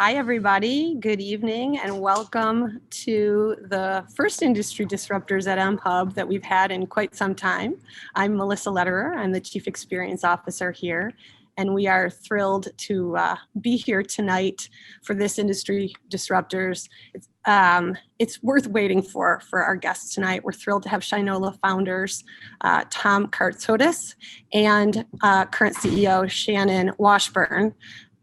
Hi, everybody. Good evening and welcome to the first Industry Disruptors at mHUB that we've had in quite some time. I'm Melissa Lederer. I'm the Chief Experience Officer here, and we are thrilled to be here tonight for this Industry Disruptors. It's worth waiting for our guests tonight. We're thrilled to have Shinola founders, Tom Kartsotis and current CEO Shannon Washburn,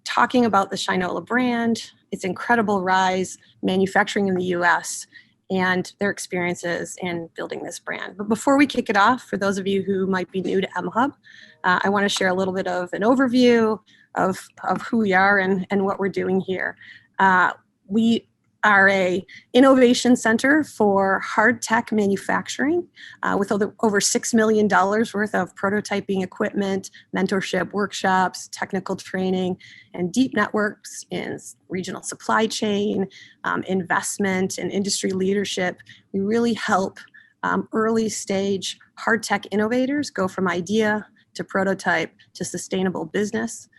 talking about the Shinola brand, its incredible rise, manufacturing in the US, and their experiences in building this brand. But before we kick it off, for those of you who might be new to mHUB, I want to share a little bit of an overview of who we are and what we're doing here. We are a innovation center for hard tech manufacturing with over $6 million worth of prototyping equipment, mentorship workshops, technical training, and deep networks in regional supply chain, investment, and industry leadership. We really help early stage hard tech innovators go from idea to prototype to sustainable business.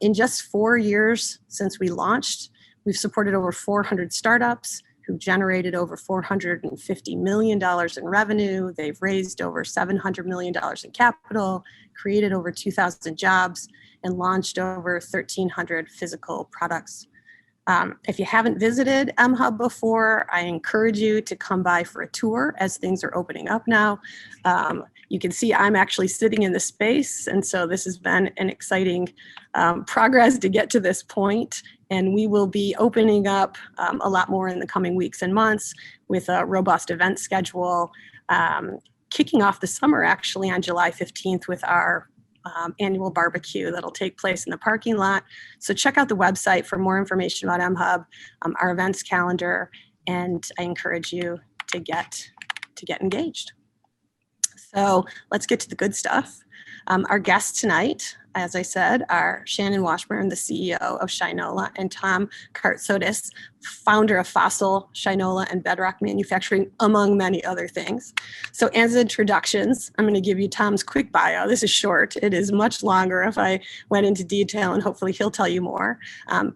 In just 4 years since we launched, we've supported over 400 startups who generated over $450 million in revenue. They've raised over $700 million in capital, created over 2,000 jobs, and launched over 1,300 physical products. If you haven't visited mHUB before, I encourage you to come by for a tour as things are opening up now. You can see I'm actually sitting in the space, and so this has been an exciting progress to get to this point. And we will be opening up a lot more in the coming weeks and months with a robust event schedule, kicking off the summer actually on July 15th with our annual barbecue that'll take place in the parking lot. So check out the website for more information about mHUB, our events calendar, and I encourage you to get engaged. So let's get to the good stuff. Our guests tonight, as I said, are Shannon Washburn, the CEO of Shinola, and Tom Kartsotis, founder of Fossil, Shinola, and Bedrock Manufacturing, among many other things. So as introductions, I'm going to give you Tom's quick bio. This is short. It is much longer if I went into detail, and hopefully he'll tell you more.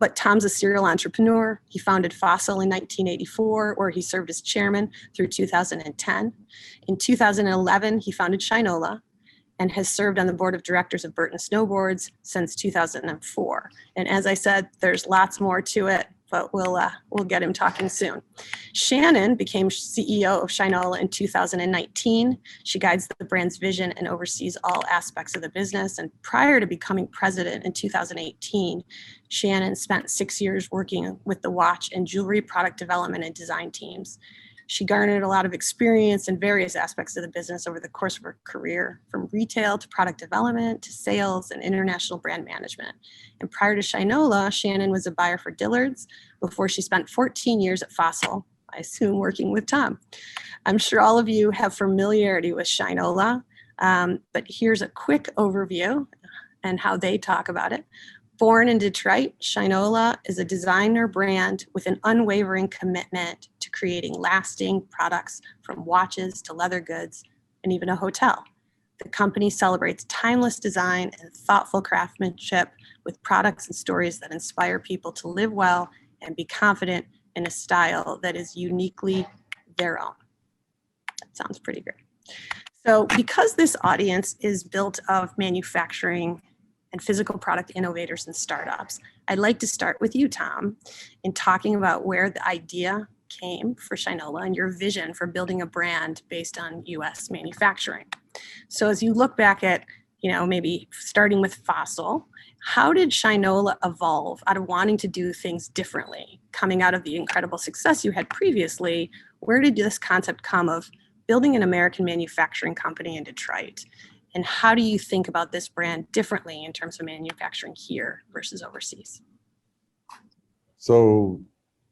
But Tom's a serial entrepreneur. He founded Fossil in 1984, where he served as chairman through 2010. In 2011, he founded Shinola, and has served on the board of directors of Burton Snowboards since 2004. And as I said, there's lots more to it, but we'll get him talking soon. Shannon became CEO of Shinola in 2019. She guides the brand's vision and oversees all aspects of the business. And prior to becoming president in 2018, Shannon spent 6 years working with the watch and jewelry product development and design teams. She garnered a lot of experience in various aspects of the business over the course of her career, from retail to product development to sales and international brand management. And prior to Shinola, Shannon was a buyer for Dillard's before she spent 14 years at Fossil, I assume working with Tom. I'm sure all of you have familiarity with Shinola, but here's a quick overview and how they talk about it. Born in Detroit, Shinola is a designer brand with an unwavering commitment to creating lasting products from watches to leather goods and even a hotel. The company celebrates timeless design and thoughtful craftsmanship with products and stories that inspire people to live well and be confident in a style that is uniquely their own. That sounds pretty great. So because this audience is built of manufacturing and physical product innovators and startups, I'd like to start with you, Tom, in talking about where the idea came for Shinola and your vision for building a brand based on US manufacturing. So as you look back at, maybe starting with Fossil, how did Shinola evolve out of wanting to do things differently? Coming out of the incredible success you had previously, where did this concept come of building an American manufacturing company in Detroit? And how do you think about this brand differently in terms of manufacturing here versus overseas? So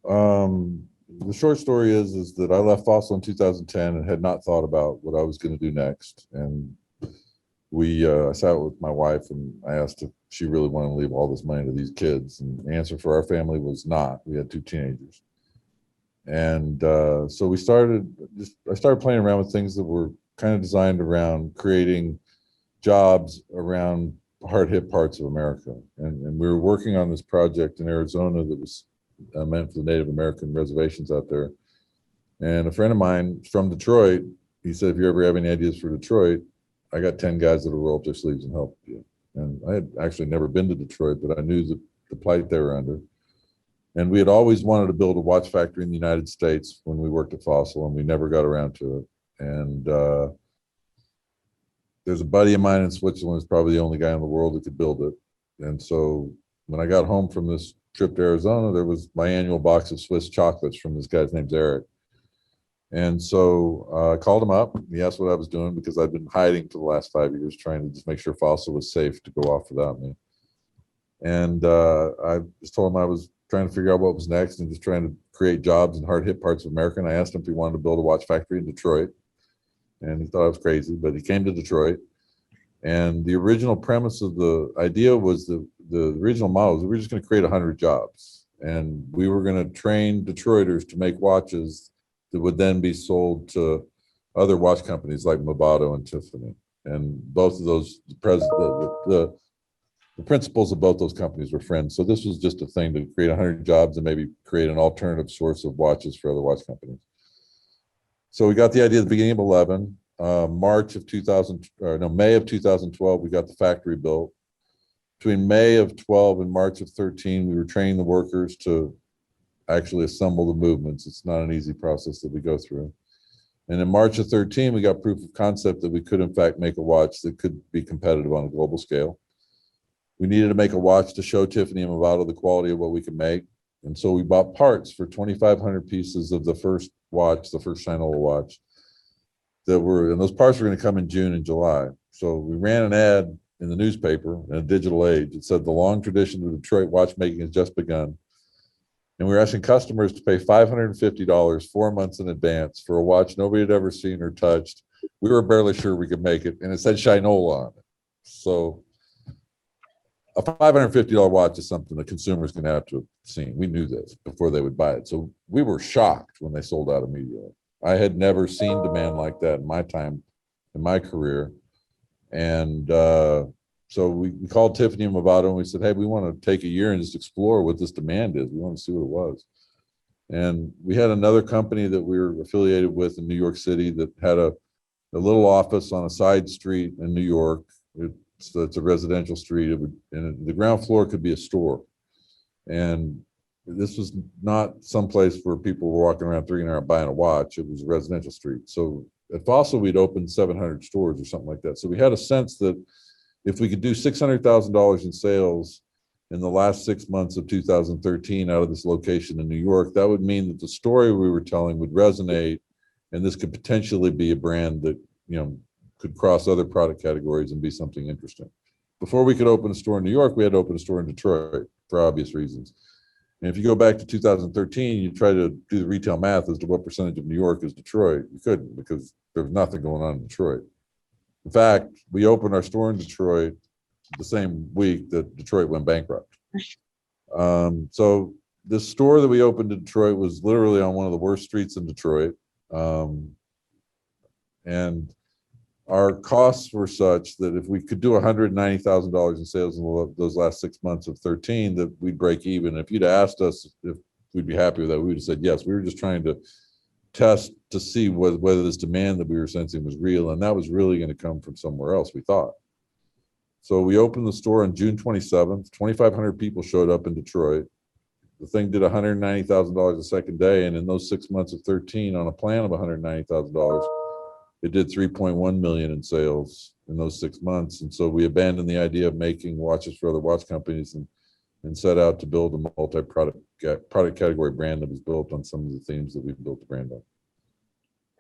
the short story is that I left Fossil in 2010 and had not thought about what I was going to do next. And I sat with my wife and I asked if she really wanted to leave all this money to these kids. And the answer for our family was not. We had 2 teenagers. And so I started playing around with things that were kind of designed around creating jobs around hard hit parts of America. And we were working on this project in Arizona that was meant for the Native American reservations out there. And a friend of mine from Detroit, he said, if you ever have any ideas for Detroit, I got 10 guys that'll roll up their sleeves and help you. And I had actually never been to Detroit, but I knew the plight they were under. And we had always wanted to build a watch factory in the United States when we worked at Fossil, and we never got around to it. And there's a buddy of mine in Switzerland who's probably the only guy in the world that could build it. And so when I got home from this trip to Arizona, there was my annual box of Swiss chocolates from this guy's name's Eric. And so I called him up. He asked what I was doing because I'd been hiding for the last 5 years, trying to just make sure Fossil was safe to go off without me. And I just told him I was trying to figure out what was next and just trying to create jobs in hard hit parts of America. And I asked him if he wanted to build a watch factory in Detroit. And he thought I was crazy, but he came to Detroit. And the original premise of the idea was the original model was we were just going to create 100 jobs. And we were going to train Detroiters to make watches that would then be sold to other watch companies like Movado and Tiffany. And both of those, the principals of both those companies were friends. So this was just a thing to create 100 jobs and maybe create an alternative source of watches for other watch companies. So we got the idea at the beginning of 11. May of 2012, we got the factory built. Between May of 12 and March of 13, we were training the workers to actually assemble the movements. It's not an easy process that we go through. And in March of 13, we got proof of concept that we could in fact make a watch that could be competitive on a global scale. We needed to make a watch to show Tiffany and Movado the quality of what we could make. And so we bought parts for 2,500 pieces of the first watch, the first Shinola watch and those parts were going to come in June and July. So we ran an ad in the newspaper in a digital age. It said the long tradition of Detroit watchmaking has just begun. And we were asking customers to pay $550 4 months in advance for a watch nobody had ever seen or touched. We were barely sure we could make it, and it said Shinola on it. So a $550 watch is something the consumer's going to have to have seen. We knew this before they would buy it. So we were shocked when they sold out immediately. I had never seen demand like that in my time, in my career. And so we called Tiffany and Movado and we said, hey, we want to take a year and just explore what this demand is. We want to see what it was. And we had another company that we were affiliated with in New York City that had a little office on a side street in New York. It's a residential street. And the ground floor could be a store. And this was not someplace where people were walking around thinking they're buying a watch. It was a residential street. So at Fossil, we'd opened 700 stores or something like that. So we had a sense that if we could do $600,000 in sales in the last 6 months of 2013 out of this location in New York, that would mean that the story we were telling would resonate, and this could potentially be a brand that, you know, could cross other product categories and be something interesting. Before we could open a store in New York, we had to open a store in Detroit for obvious reasons. And if you go back to 2013, you try to do the retail math as to what percentage of New York is Detroit. You couldn't, because there was nothing going on in Detroit. In fact, we opened our store in Detroit the same week that Detroit went bankrupt. So this store that we opened in Detroit was literally on one of the worst streets in Detroit. And our costs were such that if we could do $190,000 in sales in those last 6 months of 13, that we'd break even. If you'd asked us if we'd be happy with that, we would have said yes. We were just trying to test to see whether this demand that we were sensing was real, and that was really going to come from somewhere else, we thought. So we opened the store on June 27th. 2,500 people showed up in Detroit. The thing did $190,000 the second day, and in those 6 months of 13, on a plan of $190,000, it did 3.1 million in sales in those 6 months. And so we abandoned the idea of making watches for other watch companies and set out to build a multi-product product category brand that was built on some of the themes that we've built the brand on.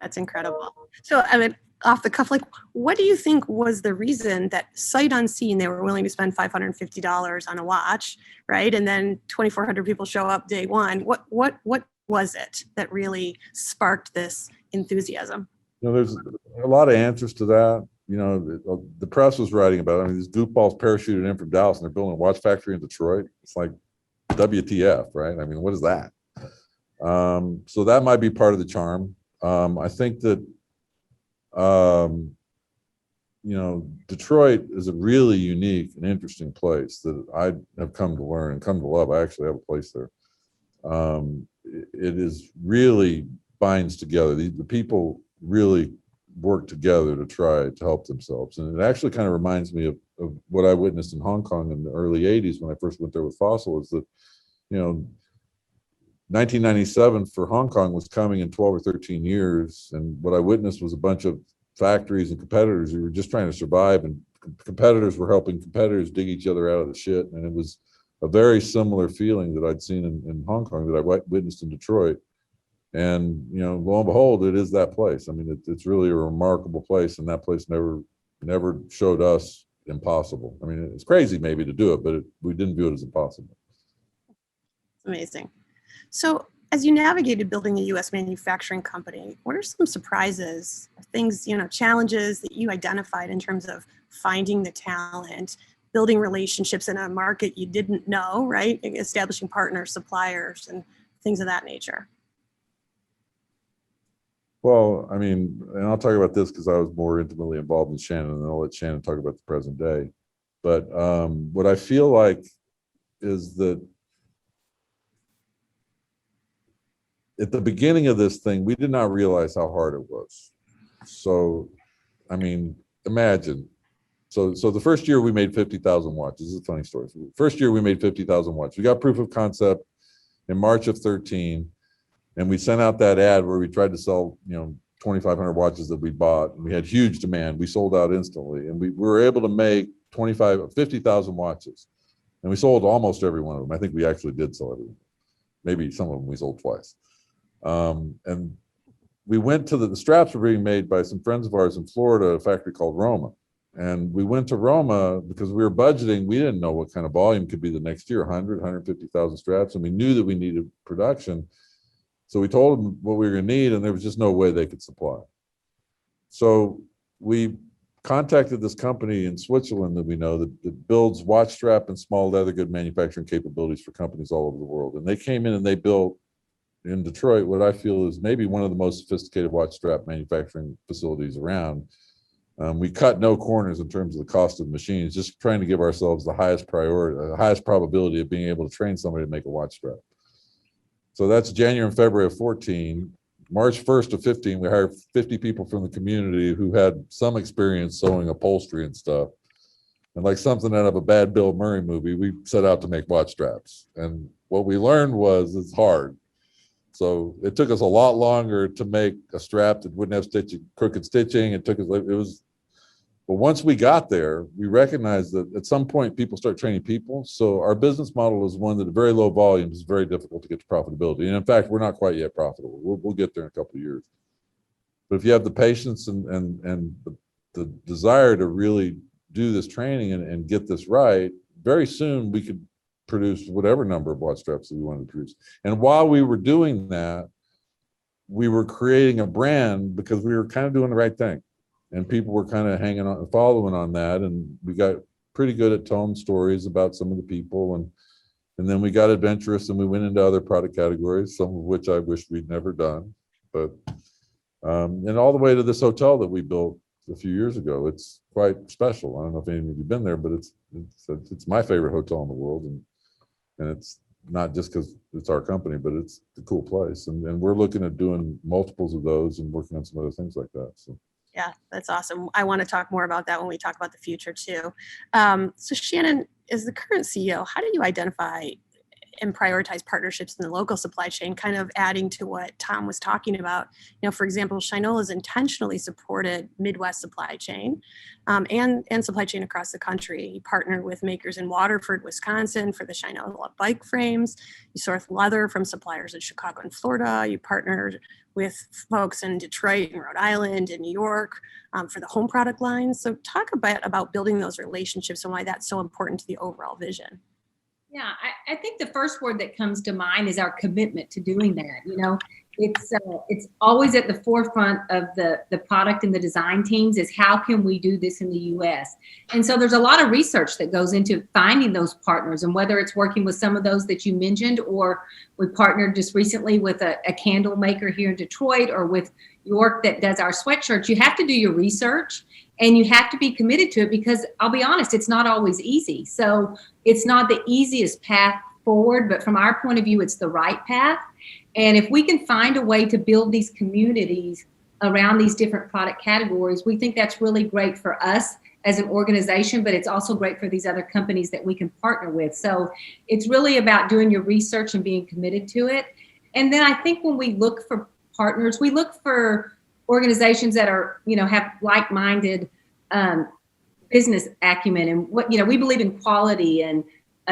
That's incredible. So, I mean, off the cuff, like, what do you think was the reason that sight unseen they were willing to spend $550 on a watch, right? And then 2,400 people show up day one. What was it that really sparked this enthusiasm? You know, there's a lot of answers to that. You know, the press was writing about it. I mean, these goofballs parachuted in from Dallas and they're building a watch factory in Detroit. It's like WTF, right? I mean, what is that? So that might be part of the charm. I think that Detroit is a really unique and interesting place that I have come to learn and come to love. I actually have a place there. It is really binds together. The people really work together to try to help themselves. And it actually kind of reminds me of what I witnessed in Hong Kong in the early 80s when I first went there with Fossil, is that, 1997 for Hong Kong was coming in 12 or 13 years. And what I witnessed was a bunch of factories and competitors who were just trying to survive, and competitors were helping competitors dig each other out of the shit. And it was a very similar feeling that I'd seen in Hong Kong that I witnessed in Detroit. And, lo and behold, it is that place. I mean, it's really a remarkable place, and that place never showed us impossible. I mean, it's crazy maybe to do it, but we didn't view it as impossible. Amazing. So as you navigated building a U.S. manufacturing company, what are some surprises, things, challenges that you identified in terms of finding the talent, building relationships in a market you didn't know, right? Establishing partners, suppliers, and things of that nature? Well, I mean, and I'll talk about this because I was more intimately involved in Shannon, and I'll let Shannon talk about the present day. But what I feel like is that at the beginning of this thing, we did not realize how hard it was. So, I mean, imagine. So the first year we made 50,000 watches. This is a funny story. First year we made 50,000 watches. We got proof of concept in March of 13. And we sent out that ad where we tried to sell, 2,500 watches that we bought. And we had huge demand. We sold out instantly. And we were able to make 50,000 watches. And we sold almost every one of them. I think we actually did sell everyone. Maybe some of them we sold twice. And we went to the straps were being made by some friends of ours in Florida, a factory called Roma. And we went to Roma because we were budgeting. We didn't know what kind of volume could be the next year, 100, 150,000 straps. And we knew that we needed production. So we told them what we were going to need, and there was just no way they could supply. So we contacted this company in Switzerland that we know that builds watch strap and small leather good manufacturing capabilities for companies all over the world. And they came in and they built in Detroit what I feel is maybe one of the most sophisticated watch strap manufacturing facilities around. We cut no corners in terms of the cost of machines, just trying to give ourselves the highest priority, the highest probability of being able to train somebody to make a watch strap. So that's January and February of 14. March 1st of 15, we hired 50 people from the community who had some experience sewing upholstery and stuff. And like something out of a bad Bill Murray movie, we set out to make watch straps. And what we learned was it's hard. So it took us a lot longer to make a strap that wouldn't have crooked stitching. But once we got there, we recognized that at some point people start training people. So our business model is one that at very low volumes is very difficult to get to profitability. And in fact, we're not quite yet profitable. We'll get there in a couple of years. But if you have the patience and the desire to really do this training and get this right, very soon we could produce whatever number of watch straps that we wanted to produce. And while we were doing that, we were creating a brand because we were kind of doing the right thing. And people were kind of hanging on, following on that. And we got pretty good at telling stories about some of the people. And then we got adventurous and we went into other product categories, some of which I wish we'd never done. But, and all the way to this hotel that we built a few years ago. It's quite special. I don't know if any of you have been there, but it's my favorite hotel in the world. And it's not just because it's our company, but it's a cool place. And we're looking at doing multiples of those and working on some other things like that. So. Yeah, that's awesome. I want to talk more about that when we talk about the future too. So Shannon, as the current CEO, how do you identify and prioritize partnerships in the local supply chain, kind of adding to what Tom was talking about? For example, Shinola has intentionally supported Midwest supply chain and supply chain across the country. He partnered with makers in Waterford, Wisconsin for the Shinola bike frames. You source leather from suppliers in Chicago and Florida. You partnered with folks in Detroit and Rhode Island and New York for the home product lines. So talk a bit about building those relationships and why that's so important to the overall vision. Yeah, I think the first word that comes to mind is our commitment to doing that. it's always at the forefront of the product and the design teams is how can we do this in the US? And so there's a lot of research that goes into finding those partners, and whether it's working with some of those that you mentioned, or we partnered just recently with a candle maker here in Detroit, or with York that does our sweatshirts. You have to do your research and you have to be committed to it, because I'll be honest, it's not always easy. So it's not the easiest path forward, but from our point of view, it's the right path. And if we can find a way to build these communities around these different product categories, we think that's really great for us as an organization, but it's also great for these other companies that we can partner with. So it's really about doing your research and being committed to it. And then I think when we look for partners, we look for organizations that are, have like-minded business acumen, and we believe in quality and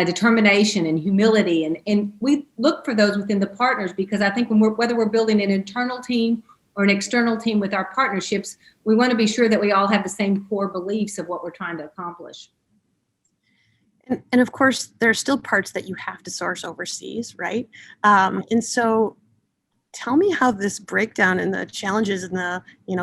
determination and humility, and we look for those within the partners, because I think whether we're building an internal team or an external team with our partnerships, we want to be sure that we all have the same core beliefs of what we're trying to accomplish. And of course, there are still parts that you have to source overseas, right? And so tell me how this breakdown and the challenges in the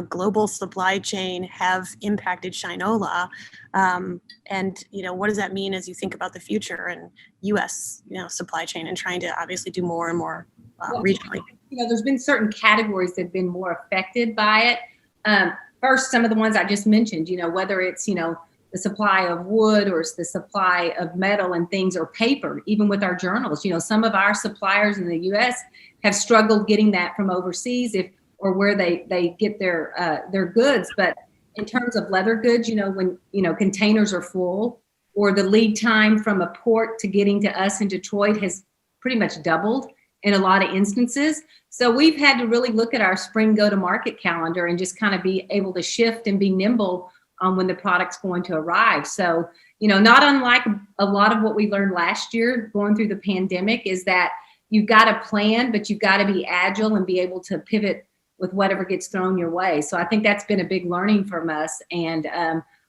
global supply chain have impacted Shinola, and what does that mean as you think about the future and U.S. supply chain, and trying to obviously do more and more regionally. There's been certain categories that have been more affected by it. First, some of the ones I just mentioned. Whether it's the supply of wood, or it's the supply of metal and things, or paper, even with our journals. Some of our suppliers in the U.S. have struggled getting that from overseas, or where they get their goods. But in terms of leather goods, when containers are full, or the lead time from a port to getting to us in Detroit has pretty much doubled in a lot of instances. So we've had to really look at our spring go-to-market calendar and just kind of be able to shift and be nimble when the product's going to arrive. So, not unlike a lot of what we learned last year going through the pandemic, is that you've got to plan, but you've got to be agile and be able to pivot with whatever gets thrown your way. So I think that's been a big learning from us. And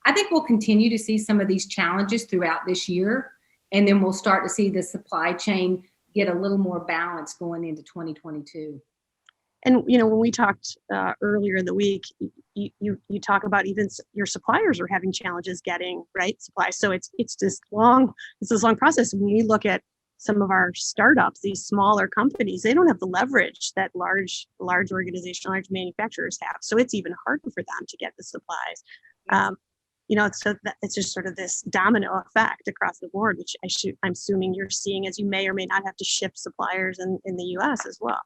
I think we'll continue to see some of these challenges throughout this year. And then we'll start to see the supply chain get a little more balance going into 2022. And when we talked earlier in the week, you talk about even your suppliers are having challenges getting supply. So it's this long process. When we look at some of our startups, these smaller companies, they don't have the leverage that large organizations, large manufacturers have. So it's even harder for them to get the supplies. So it's just sort of this domino effect across the board, which I'm assuming you're seeing, as you may or may not have to ship suppliers in the U.S. as well.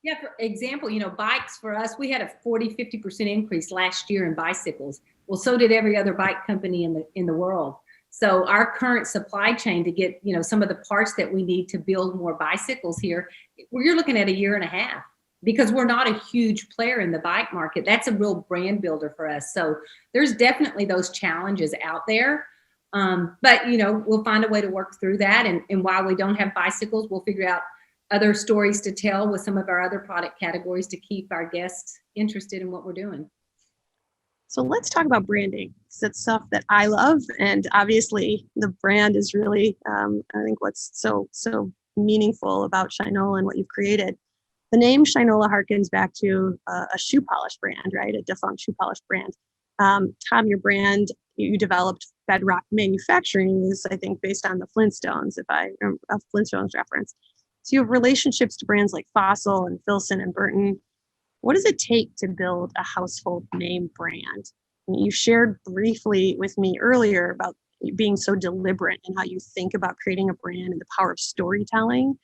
Yeah, for example, bikes for us, we had a 40-50% increase last year in bicycles. Well, so did every other bike company in the world. So our current supply chain to get, some of the parts that we need to build more bicycles here, you're looking at a year and a half, because we're not a huge player in the bike market. That's a real brand builder for us. So there's definitely those challenges out there. But, we'll find a way to work through that. And while we don't have bicycles, we'll figure out other stories to tell with some of our other product categories to keep our guests interested in what we're doing. So let's talk about branding. It's stuff that I love, and obviously the brand is really, I think, what's so meaningful about Shinola and what you've created. The name Shinola harkens back to a shoe polish brand, right? A defunct shoe polish brand. Tom, your brand, you developed Bedrock Manufacturing, is I think based on the Flintstones, a Flintstones reference. So you have relationships to brands like Fossil and Filson and Burton. What does it take to build a household name brand? I mean, you shared briefly with me earlier about being so deliberate in how you think about creating a brand and the power of storytelling.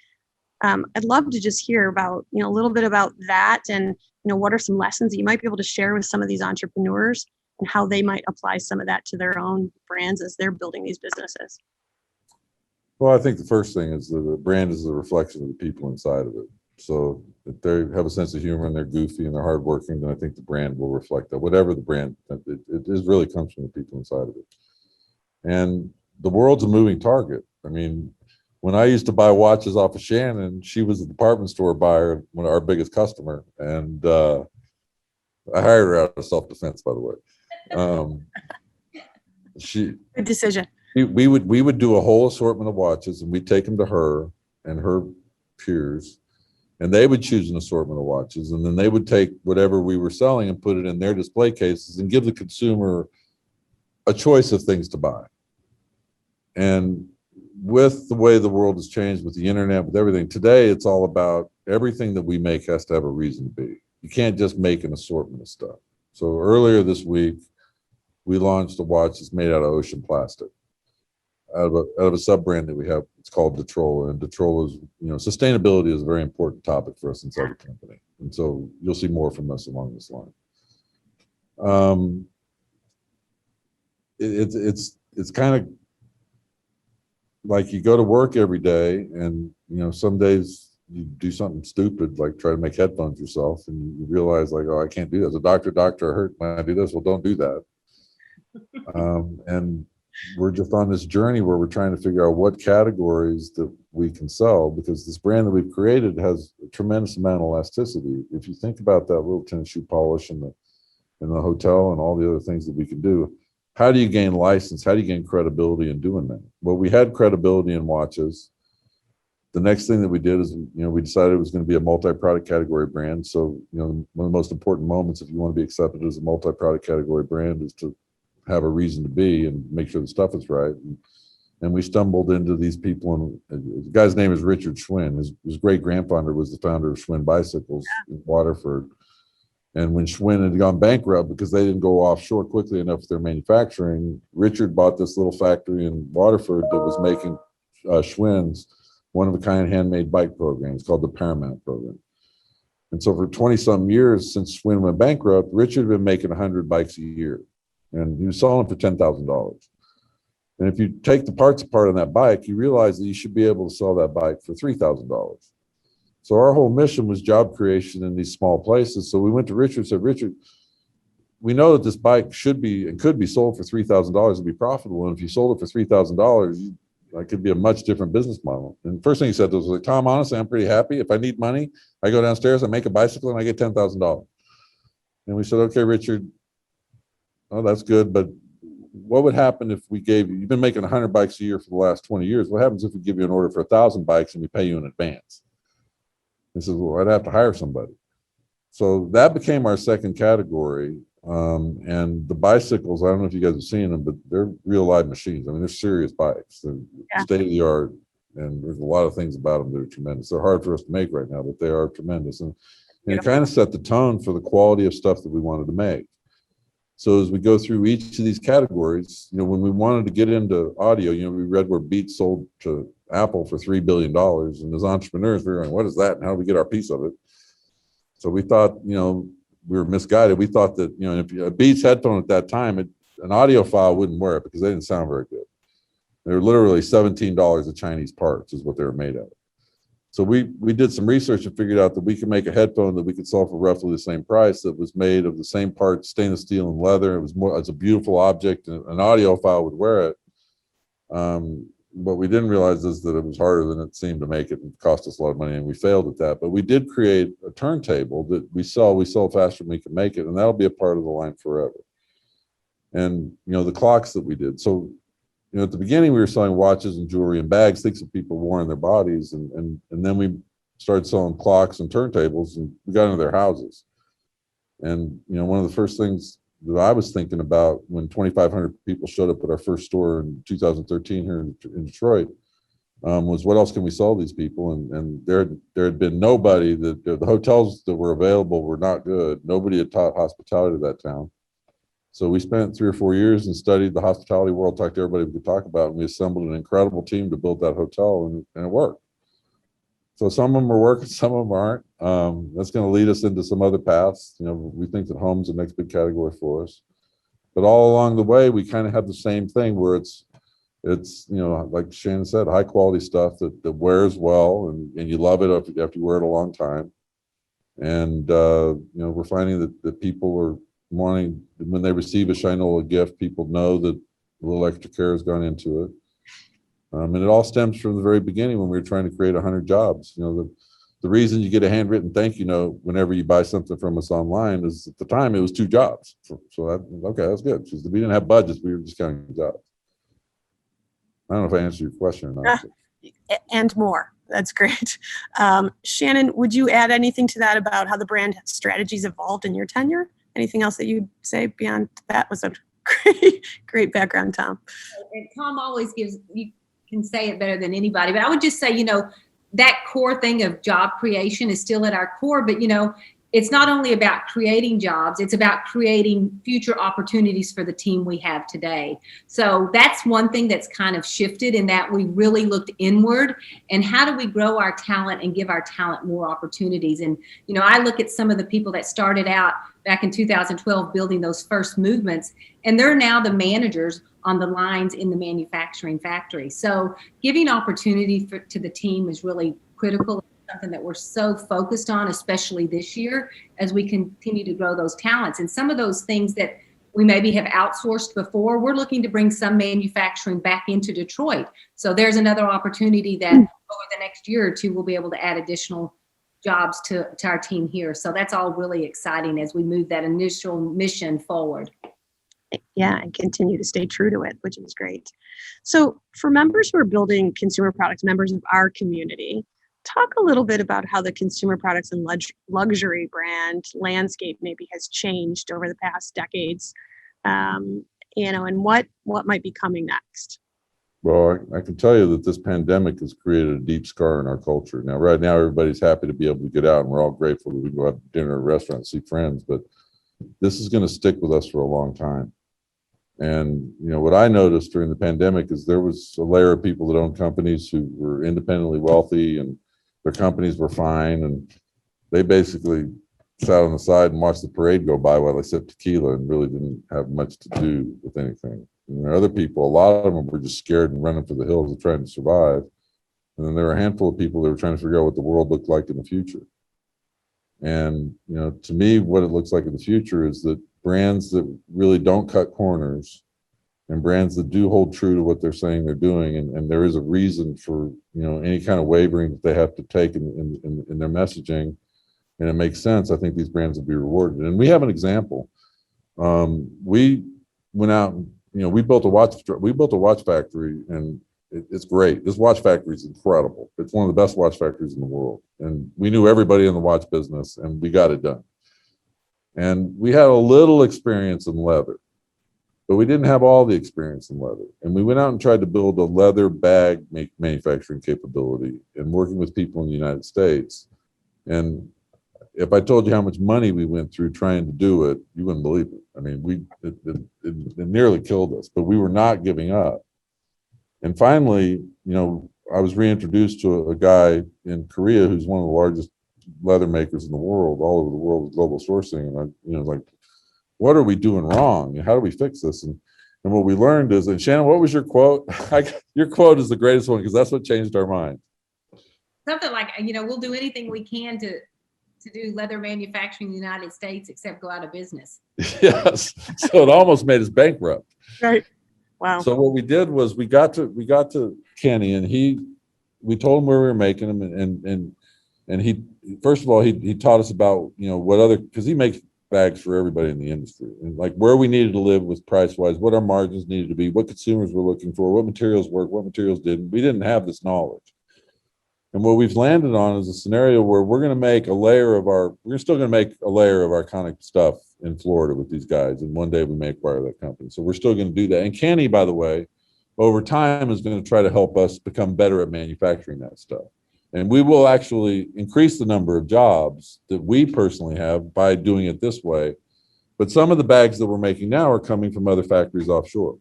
I'd love to just hear about, a little bit about that, and, what are some lessons that you might be able to share with some of these entrepreneurs and how they might apply some of that to their own brands as they're building these businesses. Well, I think the first thing is that the brand is a reflection of the people inside of it. So if they have a sense of humor and they're goofy and they're hardworking, then I think the brand will reflect that. Whatever the brand, it really comes from the people inside of it. And the world's a moving target. I mean, when I used to buy watches off of Shannon, she was a department store buyer, one of our biggest customer, and I hired her out of self-defense, by the way. Good decision. We would do a whole assortment of watches, and we'd take them to her and her peers, And they would choose an assortment of watches, and then they would take whatever we were selling and put it in their display cases and give the consumer a choice of things to buy. And with the way the world has changed, with the internet, with everything, today it's all about everything that we make has to have a reason to be. You can't just make an assortment of stuff. So earlier this week, we launched a watch that's made out of ocean plastic, out of a sub brand that we have. It's called Detrola, and Detrola is, sustainability is a very important topic for us inside the company, and so you'll see more from us along this line. It's kind of like you go to work every day, and some days you do something stupid like try to make headphones yourself, and you realize like, oh, I can't do this. A doctor I hurt when I do this. Well, don't do that. And we're just on this journey where we're trying to figure out what categories that we can sell, because this brand that we've created has a tremendous amount of elasticity. If you think about that little tennis shoe polish in the hotel and all the other things that we can do, how do you gain license? How do you gain credibility in doing that? Well, we had credibility in watches. The next thing that we did is, we decided it was going to be a multi-product category brand. So, one of the most important moments, if you want to be accepted as a multi-product category brand, is to have a reason to be and make sure the stuff is right. And we stumbled into these people, and the guy's name is Richard Schwinn. His great grandfather was the founder of Schwinn Bicycles in Waterford. And when Schwinn had gone bankrupt because they didn't go offshore quickly enough with their manufacturing, Richard bought this little factory in Waterford that was making Schwinn's one-of-a-kind handmade bike programs called the Paramount program. And so for 20-some years since Schwinn went bankrupt, Richard had been making 100 bikes a year, and he was selling for $10,000. And if you take the parts apart on that bike, you realize that you should be able to sell that bike for $3,000. So our whole mission was job creation in these small places. So we went to Richard and said, Richard, we know that this bike should be and could be sold for $3,000 and be profitable. And if you sold it for $3,000, that could be a much different business model. And the first thing he said was like, Tom, honestly, I'm pretty happy. If I need money, I go downstairs, I make a bicycle, and I get $10,000. And we said, okay, Richard, oh, that's good. But what would happen if we gave you, you've been making 100 bikes a year for the last 20 years. What happens if we give you an order for 1,000 bikes and we pay you in advance? He says, well, I'd have to hire somebody. So that became our second category. And the bicycles, I don't know if you guys have seen them, but they're real live machines. I mean, they're serious bikes. They're state of the art. And there's a lot of things about them that are tremendous. They're hard for us to make right now, but they are tremendous. And it kind of set the tone for the quality of stuff that we wanted to make. So as we go through each of these categories, when we wanted to get into audio, we read where Beats sold to Apple for $3 billion. And as entrepreneurs, we were going, what is that? And how do we get our piece of it? So we thought, we were misguided. We thought that, if a Beats headphone at that time, an audiophile wouldn't wear it because they didn't sound very good. They were literally $17 of Chinese parts is what they were made of. So we did some research and figured out that we could make a headphone that we could sell for roughly the same price, that was made of the same parts, stainless steel and leather. It's a beautiful object, and an audiophile would wear it. What we didn't realize is that it was harder than it seemed to make it, and cost us a lot of money, and we failed at that. But we did create a turntable that we sell faster than we can make it, and that'll be a part of the line forever. And the clocks that we did. So at the beginning we were selling watches and jewelry and bags, things that people wore in their bodies, and then we started selling clocks and turntables, and we got into their houses. And one of the first things that I was thinking about when 2,500 people showed up at our first store in 2013 here in Detroit was, what else can we sell these people? And there had been nobody, the hotels that were available were not good. Nobody had taught hospitality to that town. So we spent 3 or 4 years and studied the hospitality world, talked to everybody we could talk about, and we assembled an incredible team to build that hotel, and it worked. So some of them are working, some of them aren't. That's going to lead us into some other paths. We think that home's the next big category for us. But all along the way, we kind of have the same thing where it's like Shannon said, high quality stuff that wears well, and you love it after you wear it a long time. And we're finding that people are wanting, when they receive a Shinola gift, people know that a little extra care has gone into it. And it all stems from the very beginning when we were trying to create 100 jobs. The reason you get a handwritten thank you note whenever you buy something from us online is, at the time, it was 2 jobs. So that's good. Because we didn't have budgets, we were just counting jobs. I don't know if I answered your question or not. And more. That's great. Shannon, would you add anything to that about how the brand strategies evolved in your tenure? Anything else that you'd say beyond that? Was a great background, Tom. And Tom always gives, you can say it better than anybody, but I would just say, you know, that core thing of job creation is still at our core, but, you know, it's not only about creating jobs, it's about creating future opportunities for the team we have today. So that's one thing that's kind of shifted, in that we really looked inward and how do we grow our talent and give our talent more opportunities. And, you know, I look at some of the people that started out back in 2012 building those first movements, and they're now the managers on the lines in the manufacturing factory. So giving opportunity to the team is really critical. Something that we're so focused on, especially this year, as we continue to grow those talents. And some of those things that we maybe have outsourced before, we're looking to bring some manufacturing back into Detroit. So there's another opportunity that over the next year or two, we'll be able to add additional jobs to our team here. So that's all really exciting as we move that initial mission forward. Yeah, and continue to stay true to it, which is great. So for members who are building consumer products, members of our community, talk a little bit about how the consumer products and luxury brand landscape maybe has changed over the past decades, you know, and what might be coming next. Well, I can tell you that this pandemic has created a deep scar in our culture. Now, right now, everybody's happy to be able to get out, and we're all grateful that we go out to dinner at a restaurant and see friends, but this is going to stick with us for a long time. And, you know, what I noticed during the pandemic is there was a layer of people that owned companies who were independently wealthy and their companies were fine, and they basically sat on the side and watched the parade go by while they sipped tequila and really didn't have much to do with anything. And there are other people, a lot of them were just scared and running for the hills and trying to survive. And then there were a handful of people that were trying to figure out what the world looked like in the future. And, you know, to me, what it looks like in the future is that brands that really don't cut corners and brands that do hold true to what they're saying they're doing, and there is a reason for, you know, any kind of wavering that they have to take in their messaging, and it makes sense, I think these brands will be rewarded. And we have an example. We went out and, you know, we built a watch factory, and it's great. This watch factory is incredible. It's one of the best watch factories in the world, and we knew everybody in the watch business, and we got it done. And we had a little experience in leather, but we didn't have all the experience in leather. And we went out and tried to build a leather bag manufacturing capability and working with people in the United States. And if I told you how much money we went through trying to do it, you wouldn't believe it. I mean, it nearly killed us, but we were not giving up. And finally, you know, I was reintroduced to a guy in Korea who's one of the largest leather makers in the world, all over the world with global sourcing. And I, you know, like, what are we doing wrong? How do we fix this? And what we learned is, and Shannon, what was your quote? Your quote is the greatest one, because that's what changed our mind. Something like, you know, we'll do anything we can to do leather manufacturing in the United States except go out of business. Yes. So it almost made us bankrupt. Right. Wow. So what we did was we got to Kenny, and we told him where we were making them, and he, first of all, he taught us about, you know, what other, because he makes bags for everybody in the industry, and like where we needed to live with price wise, what our margins needed to be, what consumers were looking for, what materials worked, what materials didn't. We didn't have this knowledge. And what we've landed on is a scenario where we're going to make a layer of we're still going to make a layer of iconic stuff in Florida with these guys. And one day we may acquire that company. So we're still going to do that. And Kenny, by the way, over time is going to try to help us become better at manufacturing that stuff. And we will actually increase the number of jobs that we personally have by doing it this way. But some of the bags that we're making now are coming from other factories offshore.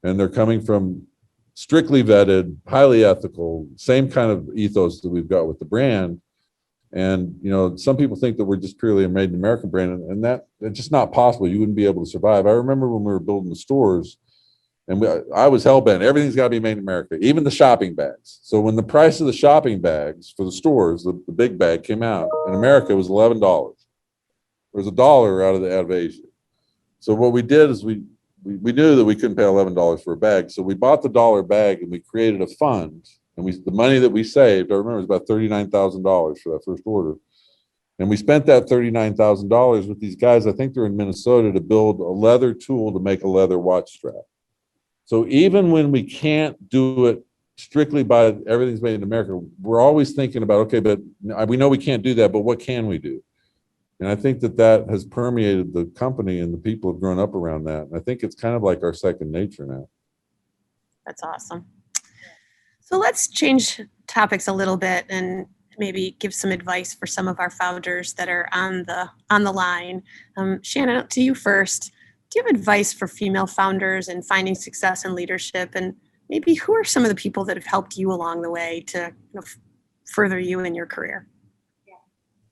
And they're coming from strictly vetted, highly ethical, same kind of ethos that we've got with the brand. And, you know, some people think that we're just purely a made in America brand, and that's just not possible. You wouldn't be able to survive. I remember when we were building the stores, and I was hell-bent. Everything's got to be made in America, even the shopping bags. So when the price of the shopping bags for the stores, the big bag came out in America, it was $11. There was $1 out of Asia. So what we did is we knew that we couldn't pay $11 for a bag. So we bought the dollar bag, and we created a fund. And the money that we saved, I remember, it was about $39,000 for that first order. And we spent that $39,000 with these guys, I think they're in Minnesota, to build a leather tool to make a leather watch strap. So even when we can't do it strictly by everything's made in America, we're always thinking about, okay, but we know we can't do that, but what can we do? And I think that has permeated the company, and the people have grown up around that. And I think it's kind of like our second nature now. That's awesome. So let's change topics a little bit and maybe give some advice for some of our founders that are on the line. Shannon, to you first. Do you have advice for female founders in finding success in leadership? And maybe who are some of the people that have helped you along the way to further you in your career? Yeah.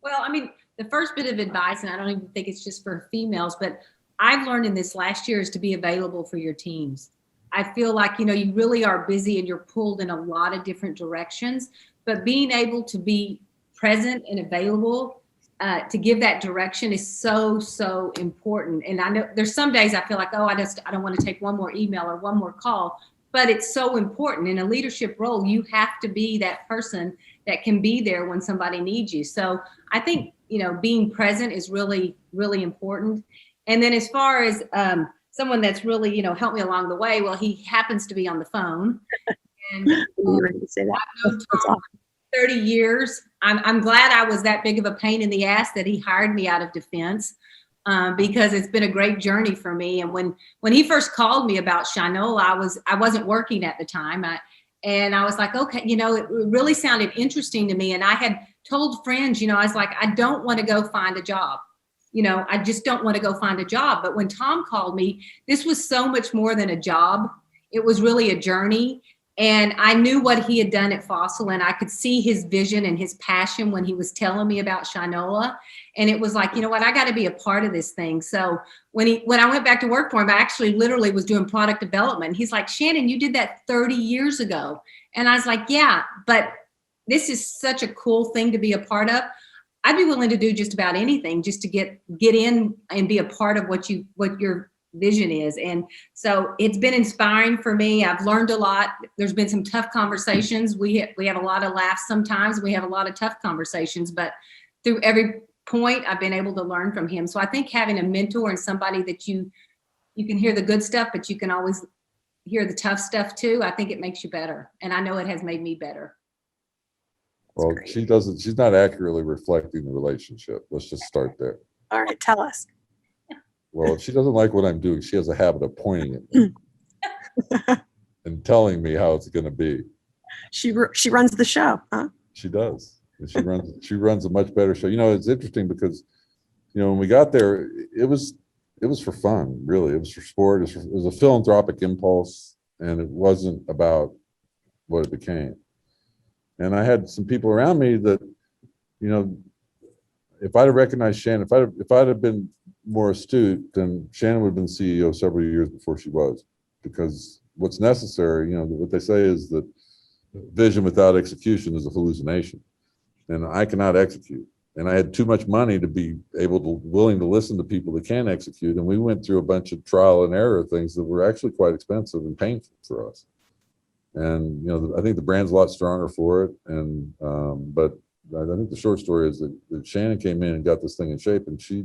Well, I mean, the first bit of advice, and I don't even think it's just for females, but I've learned in this last year, is to be available for your teams. I feel like, you really are busy and you're pulled in a lot of different directions, but being able to be present and available to give that direction is so, so important. And I know there's some days I feel like, I don't want to take one more email or one more call, but it's so important. In a leadership role, you have to be that person that can be there when somebody needs you. So I think, being present is really, really important. And then as far as someone that's really, helped me along the way, well, he happens to be on the phone. And you ready to say that? I've known Tom 30 years. I'm glad I was that big of a pain in the ass that he hired me out of defense, because it's been a great journey for me. And when he first called me about Shinola, I wasn't working at the time. And I was like, okay, it really sounded interesting to me. And I had told friends, I was like, I don't want to go find a job. I just don't want to go find a job. But when Tom called me, this was so much more than a job. It was really a journey. And I knew what he had done at Fossil, and I could see his vision and his passion when he was telling me about Shinola. And it was like, you know what, I got to be a part of this thing. So when I went back to work for him, I actually literally was doing product development. He's like, Shannon, you did that 30 years ago. And I was like, yeah, but this is such a cool thing to be a part of. I'd be willing to do just about anything just to get in and be a part of what your vision is. And so it's been inspiring for me. I've learned a lot. There's been some tough conversations. We have a lot of laughs sometimes. We have a lot of tough conversations, but through every point I've been able to learn from him. So I think having a mentor and somebody that you can hear the good stuff, but you can always hear the tough stuff too, I think it makes you better. And I know it has made me better. Well, she's not accurately reflecting the relationship. Let's just start there. All right, tell us. Well, if she doesn't like what I'm doing, she has a habit of pointing at me and telling me how it's going to be. She runs the show, huh? She does. And she runs a much better show. It's interesting because, when we got there, it was for fun, really. It was for sport. It was a philanthropic impulse, and it wasn't about what it became. And I had some people around me that, if I'd have recognized Shannon, if I'd have been more astute, then Shannon would have been CEO several years before she was. Because what's necessary, what they say is that vision without execution is a hallucination. And I cannot execute. And I had too much money to be willing to listen to people that can execute. And we went through a bunch of trial and error things that were actually quite expensive and painful for us. And, I think the brand's a lot stronger for it. And, but I think the short story is that Shannon came in and got this thing in shape, and she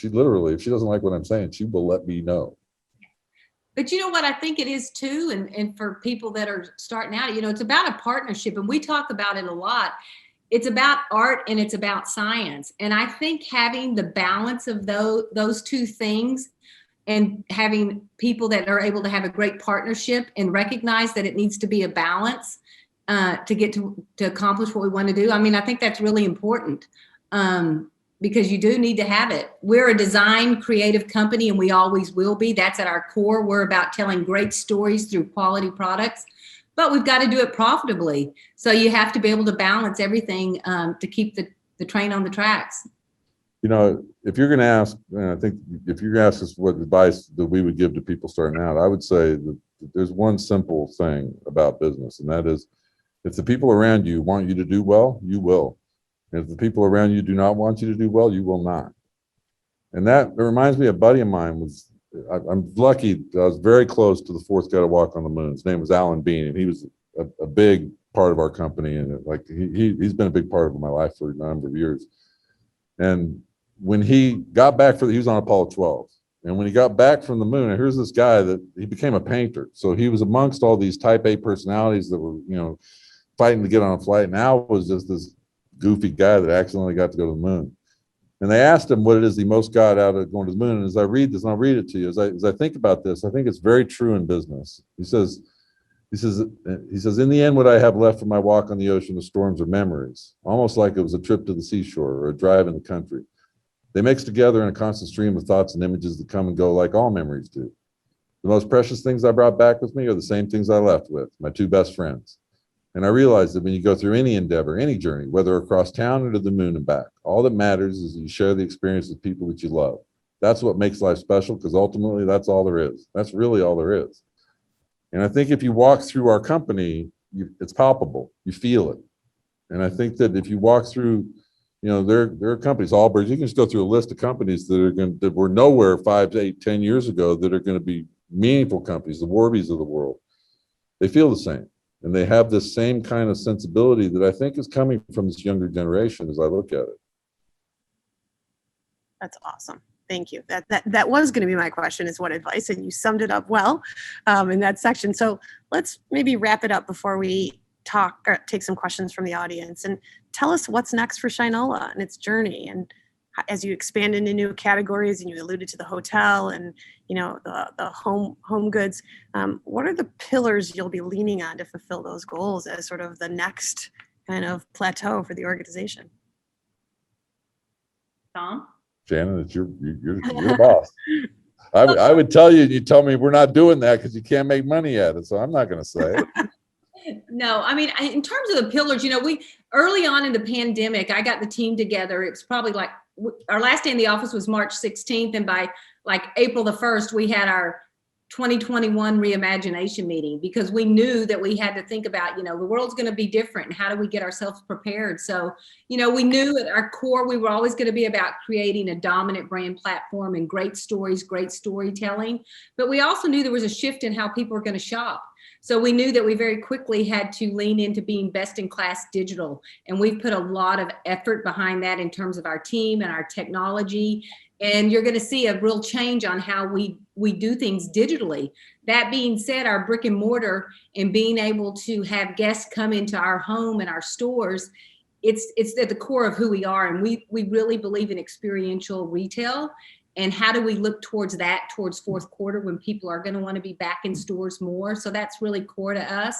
literally, if she doesn't like what I'm saying, she will let me know. But you know what I think it is too, and for people that are starting out, it's about a partnership, and we talk about it a lot. It's about art and it's about science. And I think having the balance of those two things, and having people that are able to have a great partnership and recognize that it needs to be a balance to get to accomplish what we want to do. I mean, I think that's really important because you do need to have it. We're a design creative company, and we always will be. That's at our core. We're about telling great stories through quality products, but we've got to do it profitably. So you have to be able to balance everything to keep the train on the tracks. If you're going to ask, I think if you're going to ask us what advice that we would give to people starting out, I would say that there's one simple thing about business, and that is, if the people around you want you to do well, you will. And if the people around you do not want you to do well, you will not. And that reminds me, a buddy of mine I'm lucky, I was very close to the fourth guy to walk on the moon. His name was Alan Bean, and he was a big part of our company. And he's been a big part of my life for a number of years. And when he got back he was on Apollo 12. And when he got back from the moon, and here's this guy that he became a painter. So he was amongst all these type A personalities that were, fighting to get on a flight. And Al was just this goofy guy that accidentally got to go to the moon. And they asked him what it is he most got out of going to the moon. And as I read this, and I'll read it to you, as I think about this, I think it's very true in business. He says, in the end, what I have left from my walk on the ocean of storms are memories, almost like it was a trip to the seashore or a drive in the country. They mix together in a constant stream of thoughts and images that come and go like all memories do. The most precious things I brought back with me are the same things I left with, my two best friends. And I realized that when you go through any endeavor, any journey, whether across town or to the moon and back, all that matters is that you share the experience with people that you love. That's what makes life special, because ultimately that's all there is. That's really all there is. And I think if you walk through our company, it's palpable. You feel it. And I think that if you walk through, there are companies, Allbirds, you can just go through a list of companies that were nowhere 5 to 8, 10 years ago that are going to be meaningful companies, the Warbys of the world. They feel the same. And they have this same kind of sensibility that I think is coming from this younger generation as I look at it. That's awesome. Thank you. That was going to be my question, is what advice, and you summed it up well in that section. So let's maybe wrap it up before we talk or take some questions from the audience, and tell us what's next for Shinola and its journey. And as you expand into new categories, and you alluded to the hotel and the home goods, what are the pillars you'll be leaning on to fulfill those goals as sort of the next kind of plateau for the organization? Tom? Shannon, it's you're the boss. I would tell you, and you tell me we're not doing that because you can't make money at it. So I'm not going to say it. No, I mean, in terms of the pillars, we early on in the pandemic, I got the team together. It was probably like our last day in the office was March 16th. And by like April the 1st, we had our 2021 reimagination meeting, because we knew that we had to think about, the world's going to be different, and how do we get ourselves prepared? So, we knew at our core, we were always going to be about creating a dominant brand platform and great stories, great storytelling. But we also knew there was a shift in how people were going to shop. So we knew that we very quickly had to lean into being best in class digital. And we've put a lot of effort behind that in terms of our team and our technology. And you're going to see a real change on how we do things digitally. That being said, our brick and mortar and being able to have guests come into our home and our stores, it's at the core of who we are. And we really believe in experiential retail. And how do we look towards that, towards fourth quarter, when people are going to want to be back in stores more? So that's really core to us.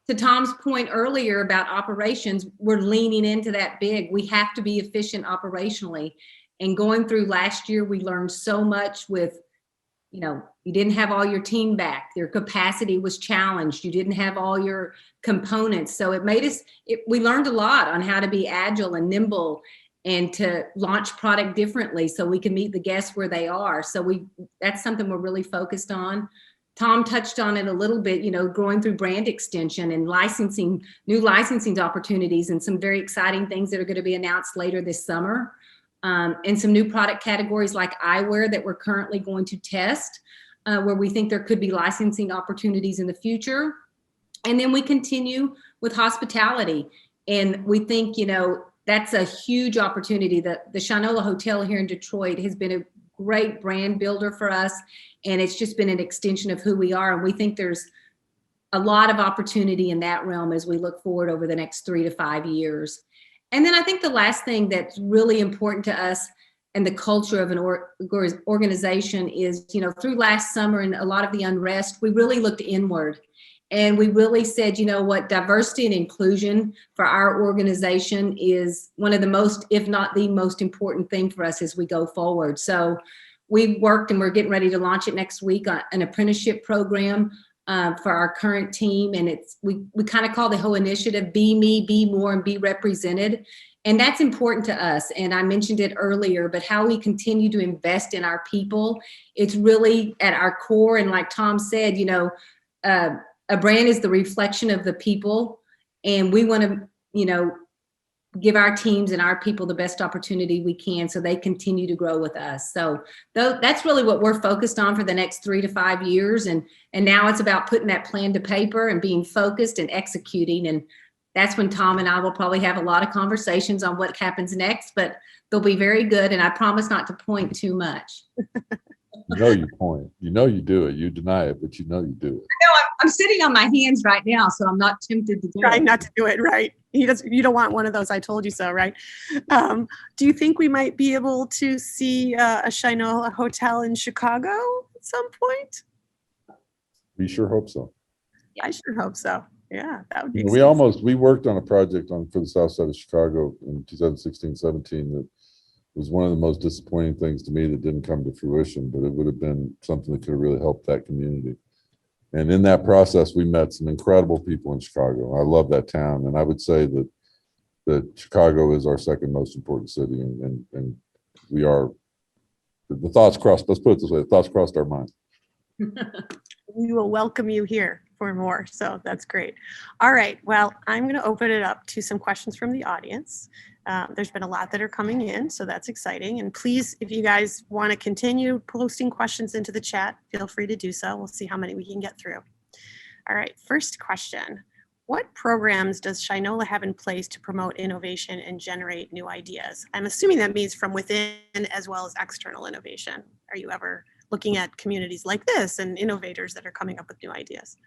To Tom's point earlier about operations, we're leaning into that big. We have to be efficient operationally. And going through last year, we learned so much with, you didn't have all your team back. Their capacity was challenged. You didn't have all your components. So it made us, we learned a lot on how to be agile and nimble and to launch product differently so we can meet the guests where they are. So that's something we're really focused on. Tom touched on it a little bit, going through brand extension and licensing, new licensing opportunities, and some very exciting things that are going to be announced later this summer. And some new product categories like eyewear that we're currently going to test, where we think there could be licensing opportunities in the future. And then we continue with hospitality. And we think, that's a huge opportunity. The Shinola Hotel here in Detroit has been a great brand builder for us. And it's just been an extension of who we are. And we think there's a lot of opportunity in that realm as we look forward over the next 3 to 5 years. And then I think the last thing that's really important to us and the culture of an organization is, through last summer and a lot of the unrest, we really looked inward. And we really said, diversity and inclusion for our organization is one of the most, if not the most important thing for us as we go forward. So we've worked, and we're getting ready to launch it next week, on an apprenticeship program for our current team. And we kind of call the whole initiative Be Me, Be More, and Be Represented. And that's important to us. And I mentioned it earlier, but how we continue to invest in our people, it's really at our core. And like Tom said, a brand is the reflection of the people. And we want to, give our teams and our people the best opportunity we can so they continue to grow with us. So that's really what we're focused on for the next 3 to 5 years. And now it's about putting that plan to paper and being focused and executing. And that's when Tom and I will probably have a lot of conversations on what happens next, but they'll be very good. And I promise not to point too much. You know you point. You know you do it. You deny it, but you know you do it. No, I'm sitting on my hands right now, so I'm not tempted to do Trying it. not to do it, right? You don't want one of those "I told you so," right? Do you think we might be able to see a Shinola hotel in Chicago at some point? We sure hope so. I sure hope so. Yeah, that would be You know, exciting. we worked on a project for the south side of Chicago in 2016, 17 that was one of the most disappointing things to me that didn't come to fruition, but it would have been something that could have really helped that community. And in that process, we met some incredible people in Chicago. I love that town. And I would say that Chicago is our second most important city. And we are, the thoughts crossed, let's put it this way, the thoughts crossed our mind. We will welcome you here for more. So that's great. All right. Well, I'm going to open it up to some questions from the audience. There's been a lot that are coming in, so that's exciting. And please, if you guys want to continue posting questions into the chat, feel free to do so. We'll see how many we can get through. All right. First question. What programs does Shinola have in place to promote innovation and generate new ideas? I'm assuming that means from within as well as external innovation. Are you ever looking at communities like this and innovators that are coming up with new ideas?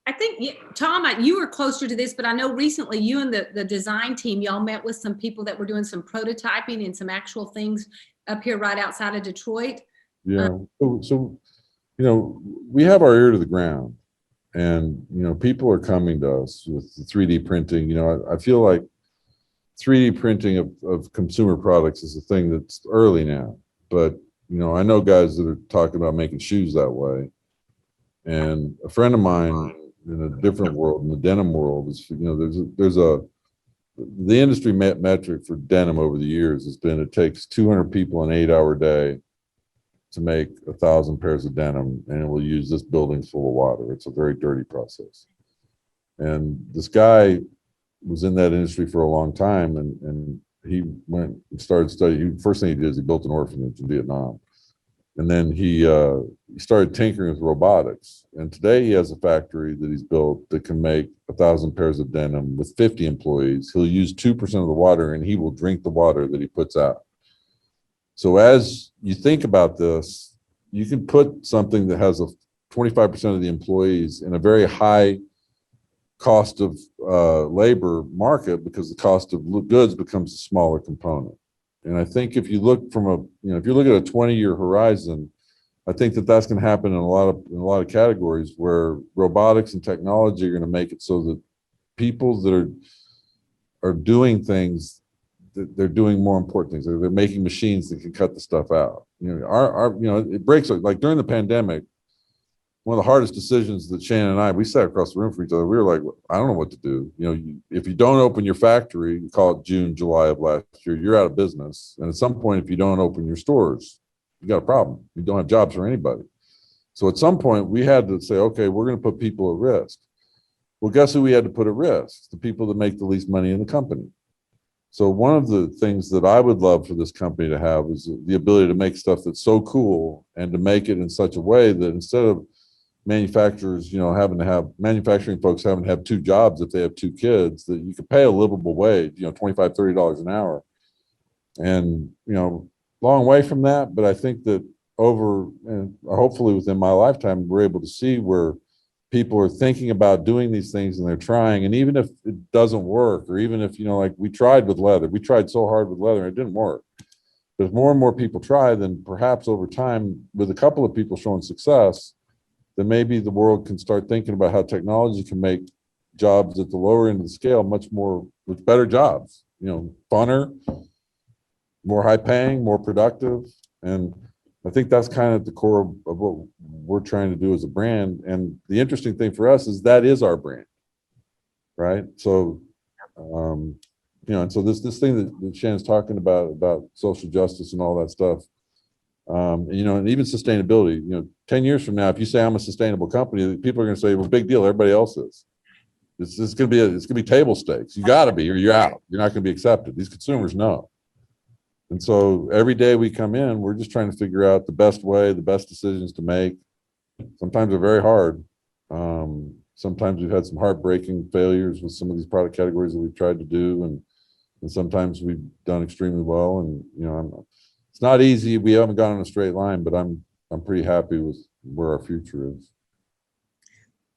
I think, Tom, you were closer to this, but I know recently you and the design team, y'all met with some people that were doing some prototyping and some actual things up here right outside of Detroit. Yeah. So, you know, we have our ear to the ground, and, you know, people are coming to us with the 3D printing. You know, I feel like 3D printing of consumer products is a thing that's early now, but, you know, I know guys that are talking about making shoes that way. And a friend of mine in a different world, in the denim world, is, you know, the industry metric for denim over the years has been it takes 200 people an 8-hour day to make 1,000 pairs of denim, and it will use this building full of water. It's a very dirty process. And this guy was in that industry for a long time, and he went and started studying. First thing he did is he built an orphanage in Vietnam. And then he started tinkering with robotics. And today he has a factory that he's built that can make 1,000 pairs of denim with 50 employees. He'll use 2% of the water, and he will drink the water that he puts out. So as you think about this, you can put something that has a 25% of the employees in a very high cost of labor market, because the cost of goods becomes a smaller component. And I think if you look from if you look at a 20-year horizon, I think that that's going to happen in a lot of categories where robotics and technology are going to make it so that people that are doing things, that they're doing more important things. They're making machines that can cut the stuff out. You know, it breaks, like during the pandemic, one of the hardest decisions that Shannon and we sat across the room from each other. We were like, I don't know what to do. You know, if you don't open your factory, you call it June, July of last year, you're out of business. And at some point, if you don't open your stores, you got a problem. You don't have jobs for anybody. So at some point, we had to say, okay, we're going to put people at risk. Well, guess who we had to put at risk? The people that make the least money in the company. So one of the things that I would love for this company to have is the ability to make stuff that's so cool, and to make it in such a way that instead of manufacturers, you know, manufacturing folks having to have 2 jobs if they have 2 kids, that you could pay a livable wage, you know, $25, $30 an hour. And, you know, long way from that, but I think that hopefully within my lifetime, we're able to see where people are thinking about doing these things and they're trying. And even if it doesn't work, or even if, you know, like we tried with leather, we tried so hard with leather and it didn't work. But if more and more people try, then perhaps over time, with a couple of people showing success, then maybe the world can start thinking about how technology can make jobs at the lower end of the scale much more, with better jobs, you know, funner, more high paying, more productive. And I think that's kind of the core of what we're trying to do as a brand. And the interesting thing for us is that is our brand, right? So, you know, and so this thing that Shannon's talking about social justice and all that stuff, you know, and even sustainability, you know, 10 years from now, if you say I'm a sustainable company, people are going to say, well, big deal, everybody else is. It's going to be table stakes. You got to be, or you're out. You're not going to be accepted. These consumers know. And so every day we come in, we're just trying to figure out the best way, the best decisions to make. Sometimes they're very hard. Sometimes we've had some heartbreaking failures with some of these product categories that we've tried to do. And sometimes we've done extremely well. And, you know, it's not easy. We haven't gone on a straight line, but I'm pretty happy with where our future is.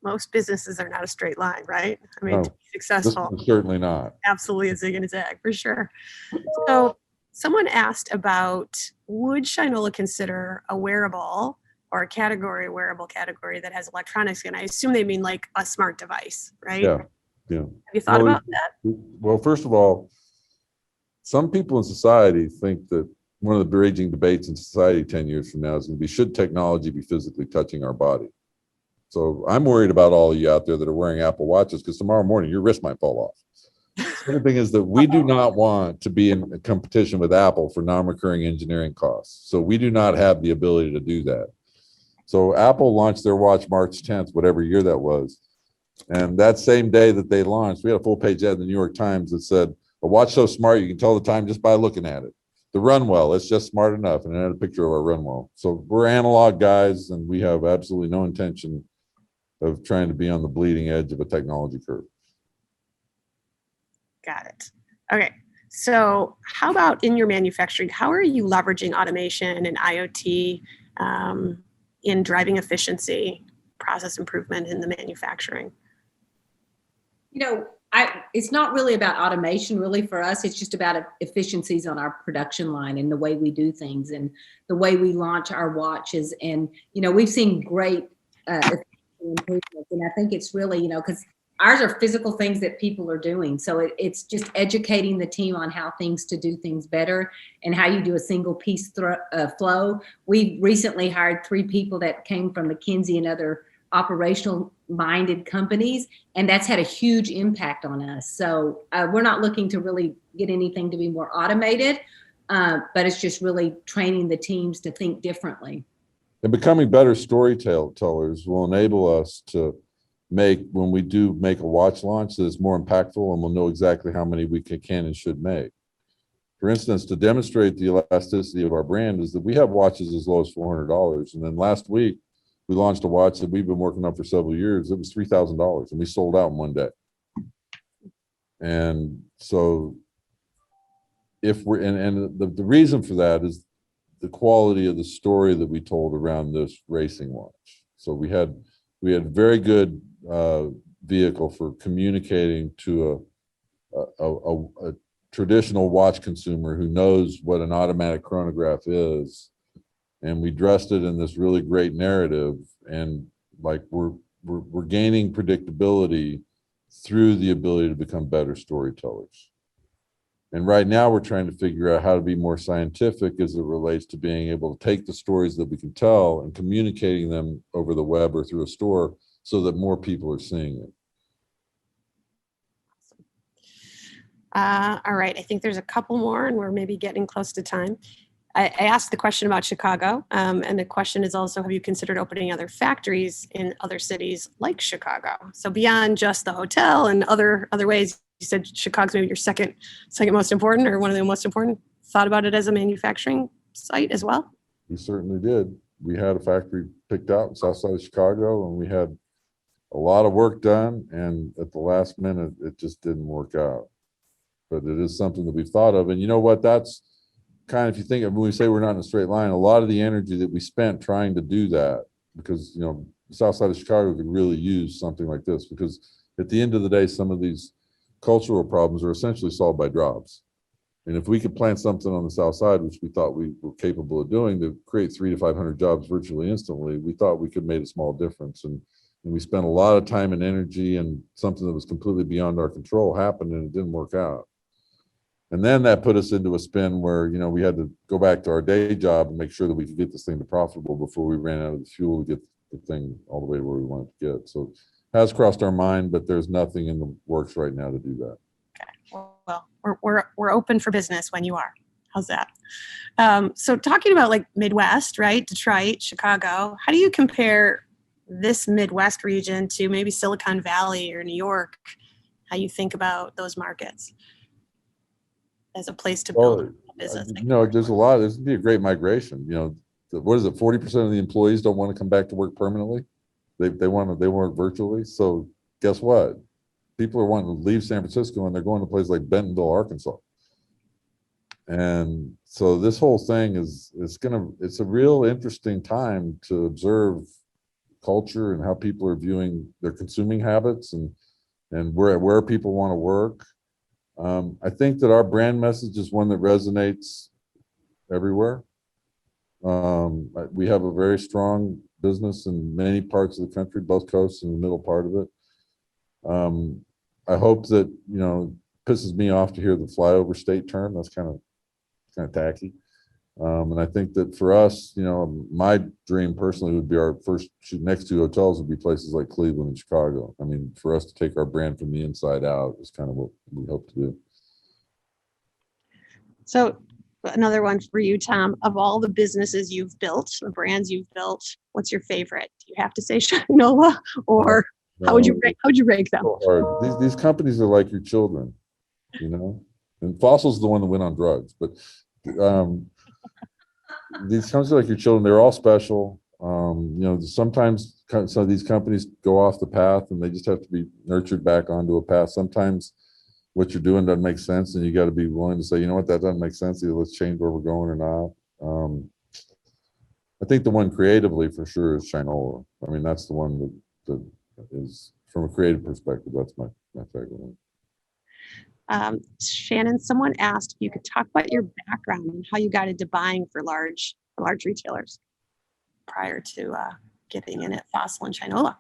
Most businesses are not a straight line, right? I mean, No, to be this successful, one's certainly not. absolutely a zig and a zag for sure. So someone asked about, would Shinola consider a wearable or a category, wearable category that has electronics? And I assume they mean like a smart device, right? Yeah, yeah. Have you thought about that? Well, first of all, some people in society think that one of the raging debates in society 10 years from now is going to be, should technology be physically touching our body? So I'm worried about all of you out there that are wearing Apple Watches, because tomorrow morning your wrist might fall off. The other thing is that we do not want to be in a competition with Apple for non-recurring engineering costs. So we do not have the ability to do that. So Apple launched their watch March 10th, whatever year that was. And that same day that they launched, we had a full page ad in the New York Times that said, a watch so smart you can tell the time just by looking at it. The Runwell, it's just smart enough. And it had a picture of our Runwell. So we're analog guys, and we have absolutely no intention of trying to be on the bleeding edge of a technology curve. Got it. Okay. So how about in your manufacturing, how are you leveraging automation and IoT in driving efficiency, process improvement in the manufacturing? You know, it's not really about automation really for us. It's just about efficiencies on our production line and the way we do things and the way we launch our watches. And, you know, we've seen great improvements. And I think it's really, you know, because ours are physical things that people are doing. So it's just educating the team on how things to do things better and how you do a single piece flow. We recently hired 3 people that came from McKinsey and other operational minded companies, and that's had a huge impact on us. So we're not looking to really get anything to be more automated, but it's just really training the teams to think differently. And becoming better storytellers will enable us to make, when we do make a watch launch, that is more impactful, and we'll know exactly how many we can and should make. For instance, to demonstrate the elasticity of our brand is that we have watches as low as $400. And then last week, we launched a watch that we've been working on for several years. It was $3,000, and we sold out in one day. And so if we're, and the reason for that is the quality of the story that we told around this racing watch. So we had very good vehicle for communicating to a traditional watch consumer who knows what an automatic chronograph is, and we dressed it in this really great narrative, and like we're gaining predictability through the ability to become better storytellers. And right now we're trying to figure out how to be more scientific as it relates to being able to take the stories that we can tell and communicating them over the web or through a store so that more people are seeing it. All right, I think there's a couple more and we're maybe getting close to time. I asked the question about Chicago, and the question is also, have you considered opening other factories in other cities like Chicago? So beyond just the hotel and other ways, you said Chicago's maybe your second most important, or one of the most important. Thought about it as a manufacturing site as well? We certainly did. We had a factory picked out in south side of Chicago, and we had a lot of work done, and at the last minute, it just didn't work out. But it is something that we've thought of. And you know what, that's kind of, if you think of when we say we're not in a straight line, a lot of the energy that we spent trying to do that, because, you know, the south side of Chicago could really use something like this, because at the end of the day, some of these cultural problems are essentially solved by jobs. And if we could plant something on the south side, which we thought we were capable of doing, to create 300 to 500 jobs virtually instantly, we thought we could make a small difference. And we spent a lot of time and energy, and something that was completely beyond our control happened, and it didn't work out. And then that put us into a spin where, you know, we had to go back to our day job and make sure that we could get this thing to profitable before we ran out of the fuel to get the thing all the way where we wanted to get. So it has crossed our mind, but there's nothing in the works right now to do that. Okay. Well, we're open for business when you are. How's that? So talking about like Midwest, right? Detroit, Chicago, how do you compare this Midwest region to maybe Silicon Valley or New York? How you think about those markets as a place to build a business? You know, there's going to be a great migration. You know, what is it? 40% of the employees don't want to come back to work permanently. They work virtually. So guess what? People are wanting to leave San Francisco, and they're going to places like Bentonville, Arkansas. And so this whole thing it's a real interesting time to observe culture and how people are viewing their consuming habits and where people want to work. I think that our brand message is one that resonates everywhere. We have a very strong business in many parts of the country, both coasts and the middle part of it. I hope that, pisses me off to hear the flyover state term. That's kind of tacky. And I think that for us, my dream personally would be our first next two hotels would be places like Cleveland and Chicago. I mean, for us to take our brand from the inside out is kind of what we hope to do. So another one for you, Tom. Of all the businesses you've built, the brands you've built, what's your favorite? Do you have to say Shinola, or how would you rank them? So hard. These companies are like your children, And Fossil's the one that went on drugs, but these companies are like your children. They're all special. Sometimes some of these companies go off the path and they just have to be nurtured back onto a path. Sometimes what you're doing doesn't make sense, and you got to be willing to say, you know what, that doesn't make sense. Either let's change where we're going or not. I think the one creatively for sure is Shinola. I mean, that's the one that is, from a creative perspective, that's my favorite one. Shannon, someone asked if you could talk about your background and how you got into buying for large retailers prior to getting in at Fossil and Shinola.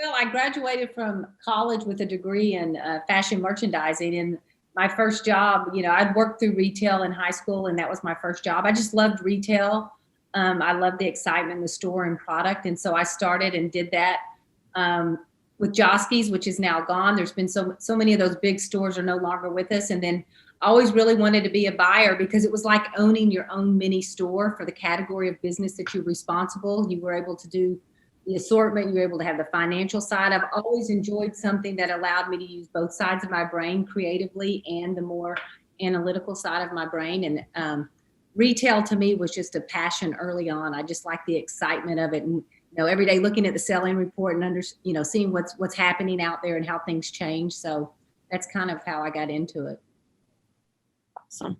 Well, I graduated from college with a degree in fashion merchandising, and my first job, I'd worked through retail in high school, and that was my first job. I just loved retail. I loved the excitement in the store and product, and so I started and did that with Joski's, which is now gone. There's been so many of those big stores are no longer with us, and then I always really wanted to be a buyer because it was like owning your own mini store for the category of business that you're responsible. You were able to do the assortment, you were able to have the financial side. I've always enjoyed something that allowed me to use both sides of my brain creatively and the more analytical side of my brain. And retail to me was just a passion early on. I just like the excitement of it, and every day looking at the selling report and seeing what's happening out there and how things change. So that's kind of how I got into it. Awesome.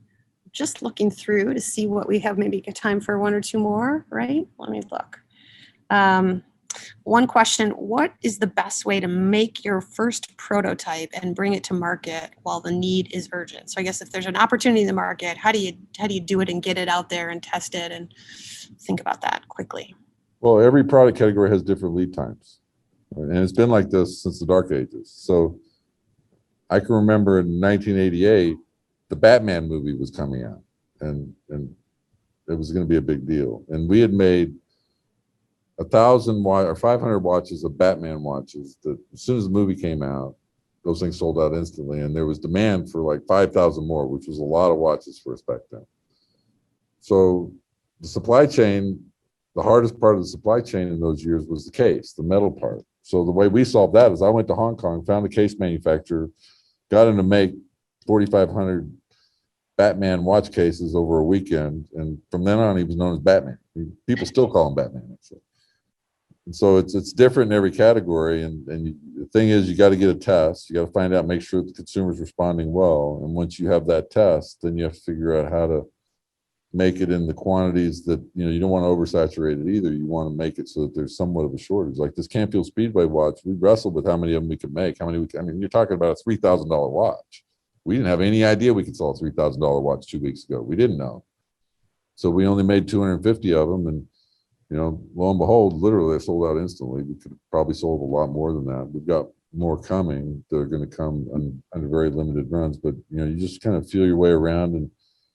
Just looking through to see what we have, maybe time for one or two more, right? Let me look. One question: what is the best way to make your first prototype and bring it to market while the need is urgent? So I guess if there's an opportunity in the market, how do you do it and get it out there and test it and think about that quickly? Well, every product category has different lead times, and it's been like this since the dark ages. So I can remember in 1988, the Batman movie was coming out, and it was going to be a big deal. And we had made 1,000 or 500 watches of Batman watches that as soon as the movie came out, those things sold out instantly. And there was demand for like 5,000 more, which was a lot of watches for us back then. So the supply chain, the hardest part of the supply chain in those years was the case, the metal part. So the way we solved that is I went to Hong Kong, found the case manufacturer, got him to make 4,500 Batman watch cases over a weekend. And from then on, he was known as Batman. People still call him Batman, actually. And so it's different in every category. And the thing is, you got to get a test. You got to find out, make sure the consumer's responding well. And once you have that test, then you have to figure out how to make it in the quantities that, you don't want to oversaturate it either. You want to make it so that there's somewhat of a shortage. Like this Campfield Speedway watch, we wrestled with how many of them we could make, you're talking about a $3,000 watch. We didn't have any idea we could sell a $3,000 watch 2 weeks ago. We didn't know. So we only made 250 of them, and lo and behold, literally they sold out instantly. We could have probably sold a lot more than that. We've got more coming. They're going to come under very limited runs, but you just kind of feel your way around and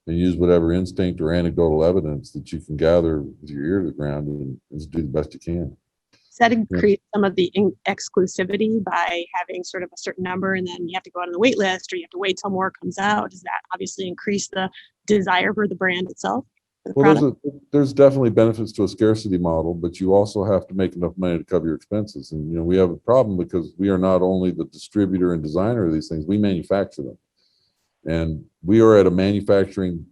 use whatever instinct or anecdotal evidence that you can gather with your ear to the ground and do the best you can. Does that increase some of the exclusivity by having sort of a certain number and then you have to go out on the wait list or you have to wait till more comes out? Does that obviously increase the desire for the brand itself? Well, there's definitely benefits to a scarcity model, but you also have to make enough money to cover your expenses. And we have a problem because we are not only the distributor and designer of these things, we manufacture them. And we are at a manufacturing,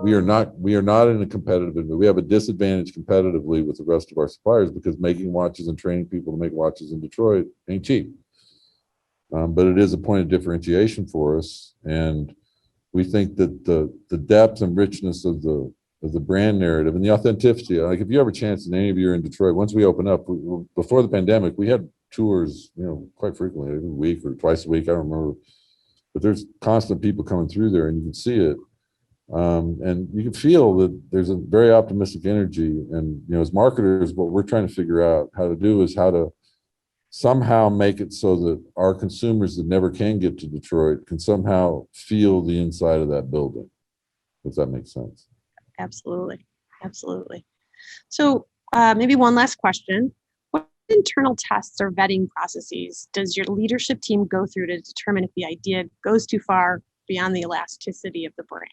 we are not in a competitive, we have a disadvantage competitively with the rest of our suppliers because making watches and training people to make watches in Detroit ain't cheap. But it is a point of differentiation for us. And We think that the depth and richness of the brand narrative and the authenticity, like if you have a chance and any of you are in Detroit, once we open up, before the pandemic, we had tours, quite frequently, every week or twice a week, I don't remember, but there's constant people coming through there and you can see it. And you can feel that there's a very optimistic energy. And, as marketers, what we're trying to figure out how to do is how to somehow make it so that our consumers that never can get to Detroit can somehow feel the inside of that building, if that makes sense. Absolutely. Absolutely. So maybe one last question. What internal tests or vetting processes does your leadership team go through to determine if the idea goes too far beyond the elasticity of the brand?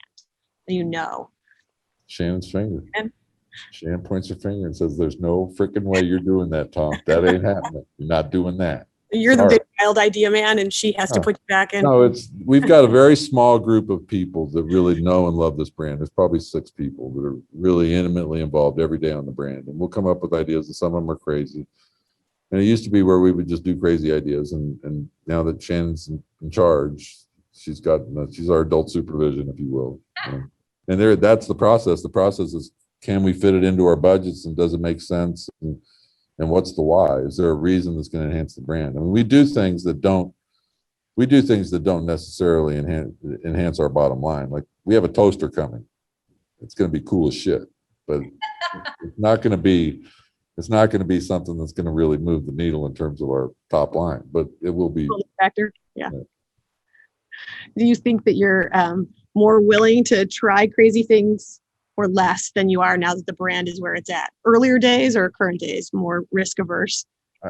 Shannon's finger. And Shannon points her finger and says, "There's no freaking way you're doing that, Tom. That ain't happening. You're not doing that." You're the big wild idea man, and she has to put you back in. No, we've got a very small group of people that really know and love this brand. There's probably 6 people that are really intimately involved every day on the brand, and we'll come up with ideas, and some of them are crazy. And it used to be where we would just do crazy ideas, and now that Shannon's in charge, she's our adult supervision, if you will. And that's the process. The process is, can we fit it into our budgets, and does it make sense? And what's the why? Is there a reason that's going to enhance the brand? I mean, we do things that don't necessarily enhance our bottom line. Like, we have a toaster coming. It's going to be cool as shit, but it's not going to be something that's going to really move the needle in terms of our top line, but it will be. Factor. Yeah. Do you think that you're more willing to try crazy things or less than you are now that the brand is where it's at? Earlier days or current days, more risk averse?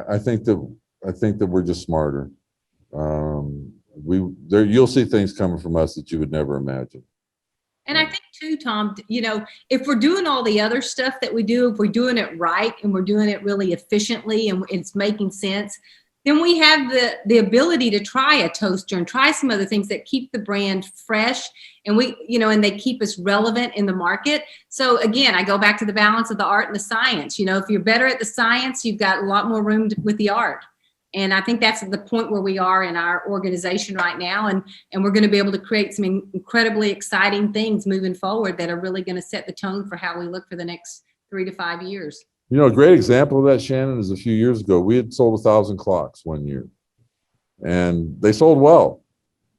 I think that we're just smarter. You'll see things coming from us that you would never imagine. And I think too, Tom, if we're doing all the other stuff that we do, if we're doing it right and we're doing it really efficiently and it's making sense, then we have the ability to try a toaster and try some other things that keep the brand fresh, and and they keep us relevant in the market. So again, I go back to the balance of the art and the science. If you're better at the science, you've got a lot more room with the art. And I think that's the point where we are in our organization right now. And we're going to be able to create some incredibly exciting things moving forward that are really going to set the tone for how we look for the next 3 to 5 years. A great example of that, Shannon, is a few years ago, we had sold 1,000 clocks one year, and they sold well,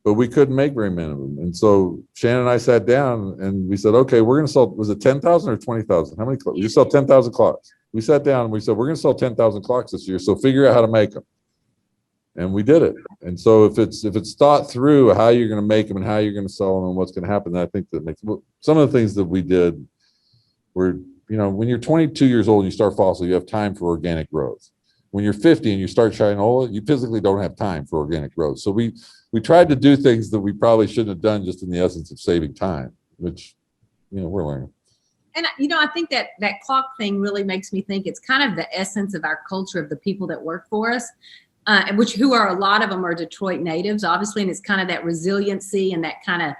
but we couldn't make very many of them. And so Shannon and I sat down and we said, okay, we're going to sell, was it 10,000 or 20,000? How many clocks? We sell 10,000 clocks. We sat down and we said, we're going to sell 10,000 clocks this year. So figure out how to make them. And we did it. And so if it's thought through how you're going to make them and how you're going to sell them and what's going to happen, then I think that makes some of the things that we did were, when you're 22 years old and you start fossil, you have time for organic growth. When you're 50 and you start Shinola, you physically don't have time for organic growth. So we tried to do things that we probably shouldn't have done, just in the essence of saving time, which, we're learning. And, I think that clock thing really makes me think it's kind of the essence of our culture, of the people that work for us, a lot of them are Detroit natives, obviously. And it's kind of that resiliency and that kind of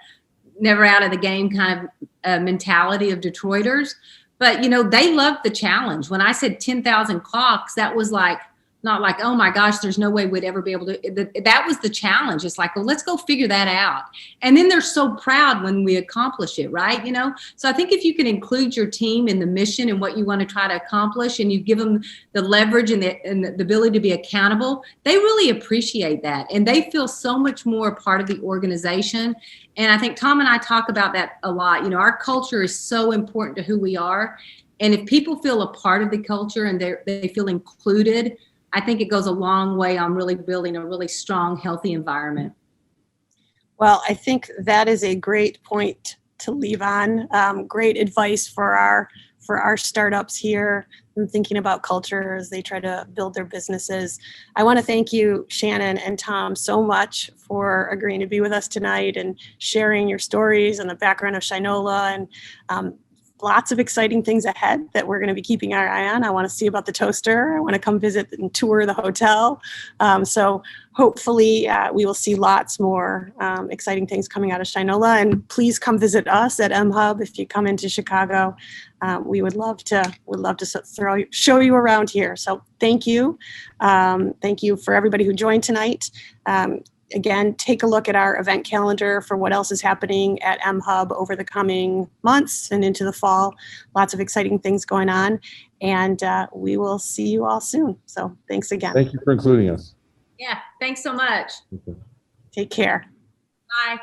never out of the game kind of mentality of Detroiters. But, they loved the challenge. When I said 10,000 clocks, that was not like, oh my gosh, there's no way we'd ever be able to. That was the challenge. It's like, well, let's go figure that out. And then they're so proud when we accomplish it, right? So I think if you can include your team in the mission and what you want to try to accomplish, and you give them the leverage and the ability to be accountable, they really appreciate that. And they feel so much more a part of the organization. And I think Tom and I talk about that a lot. Our culture is so important to who we are. And if people feel a part of the culture and they feel included, I think it goes a long way on really building a really strong, healthy environment. Well, I think that is a great point to leave on. Great advice for our startups here and thinking about culture as they try to build their businesses. I want to thank you, Shannon and Tom, so much for agreeing to be with us tonight and sharing your stories and the background of Shinola, and lots of exciting things ahead that we're going to be keeping our eye on. I want to see about the toaster. I want to come visit and tour the hotel. So hopefully we will see lots more exciting things coming out of Shinola. And please come visit us at mHUB if you come into Chicago. We would love to show you around here. So thank you. Thank you for everybody who joined tonight. again, take a look at our event calendar for what else is happening at mHUB over the coming months and into the fall. Lots of exciting things going on. And we will see you all soon. So thanks again. Thank you for including us. Yeah, thanks so much. Okay. Take care. Bye.